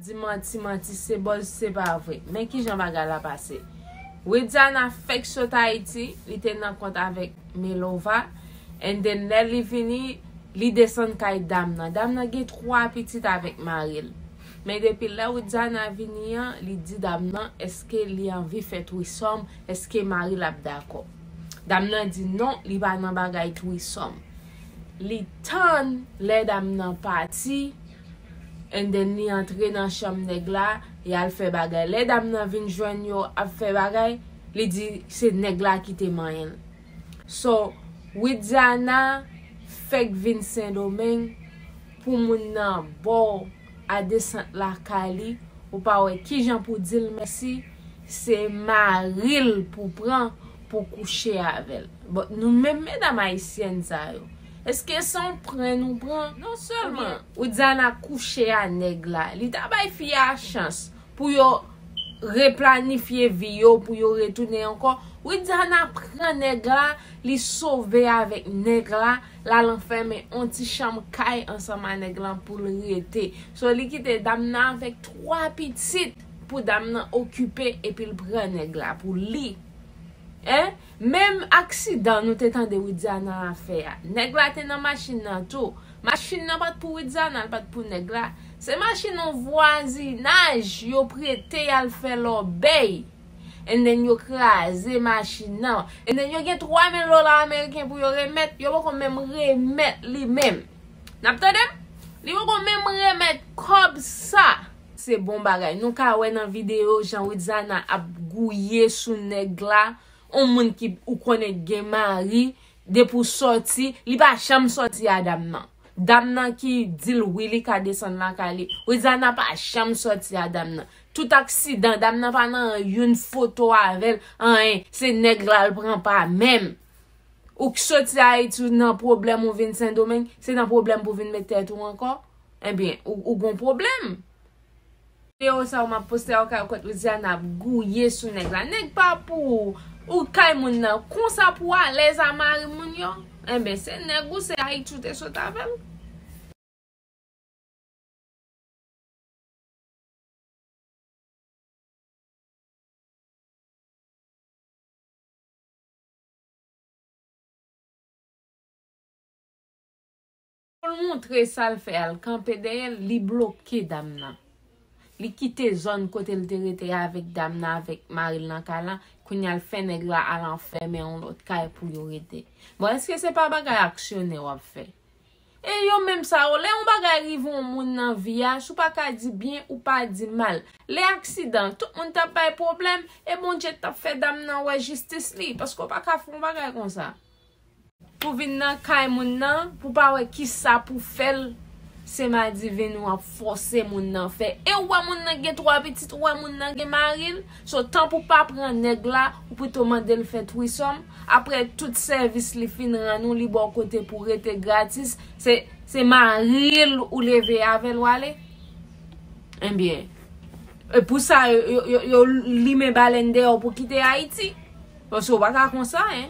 dit menti, c'est bon, c'est pas vrai. Mais qui j'en bagarre la passé? Widzana fait sur Haïti, il était en compte avec Melova, and then li fini, li descend kay Damna. Damna gen 3 petites avec Maril. Mais depuis là, Widzana vini, li dit Damna, est-ce que li envie fait twissom, est-ce que Maril a d'accord? Damna dit non, li pa nan bagay twissom. Li tan le Damna parti, and then li entre dans chambre nèg la, et al fait bagay. Le Damna vin joindre yo a fait bagay, li dit c'est nèg la qui te mayen. So, Widzana fek vin Saint-Domingue pour moun nan bon à descendre la Kali ou pas ouais qui jan pour dire merci, c'est Maril pour prendre pour coucher avec elle. Bon, nous même mesdames haïtiennes ça yo. Est-ce que son prend nous prend non seulement Widzana coucher à nèg la, li ta bay fi a chance pour yo replanifier vie yo pour yo retourner encore. Widzana prend nèg la, li sauver avec nèg la l'enferme en ti chambre kay ensemble nèg la pour le rete. So li kite Damna avec 3 petites pour Damna occuper et puis le prend nèg la pour li. Hein? Même accident nous t'entendez Widzana a fait. Nèg la te nan machine nan tout. Machine nan pas pour Widzana, pas pour nèg la. C'est machine en voisinage yo prêté al faire l'obey. And then yo krasé machine nan. And then yo gen $3,000 américains pour yo remettre, yo pas même remettre li même. N'aptendem? Li pas même remettre comme ça. C'est bon bagay. Nou ka wè nan vidéo Jean Widzana a gouillé sou nèg la. On moun ki ou connaît gen mari de pour sorti, li pa cham sorti à Damna. Damna qui dit oui li ka descend la Kali. Widzana pa cham sorti à Damna. Tout accident, Damna pa nan une photo avec elle, c'est nèg la le prend pas même. Ou qui sorti à Haïti nan problème ou vin Saint-Domingue, c'est nan problème pour vin mettre tête ou encore. Eh bien, ou gon problème. Et ça m'a posté au cas côté Widzana gouillé sou nèg la. Nèg pas pour ou kay moun nan kon sa pour les amari moun yo. Eh ben c'est nèg ou c'est Haïti te sot avec. Pour montrer ça le fait al camper derrière li bloqué Damna. Li quitte zone côté le terre avec Damna avec Maril nan kala koun yal fait nèg la al enfermer on l'autre kay pour yo rete. Bon est-ce que c'est pas bagay actionné ou fait? Et yo même ça ou le on bagay arrive on moun nan via, sou pas ka di bien ou pas di mal. Les accidents, tout moun t'a pas problème et bon Dieu t'a fait Damna ouais justice li parce qu'on pas ka fon bagay comme ça. Pour venir nan kay moun nan, pour pas ouais qui ça pour faire. C'est ma divine ou a forcé moun nan fait. Et ou moun nan gen 3 petites, ou moun nan gen Maril. So tant pour pas prendre nèg la ou pour te demander le fait twissom. Après tout service li fin ran nou li bon côté pour rete gratis. C'est Maril ou lever avec ou aller. Eh bien. Et pour ça yo li me balende pour quitter Haïti. Parce que pas comme ça hein.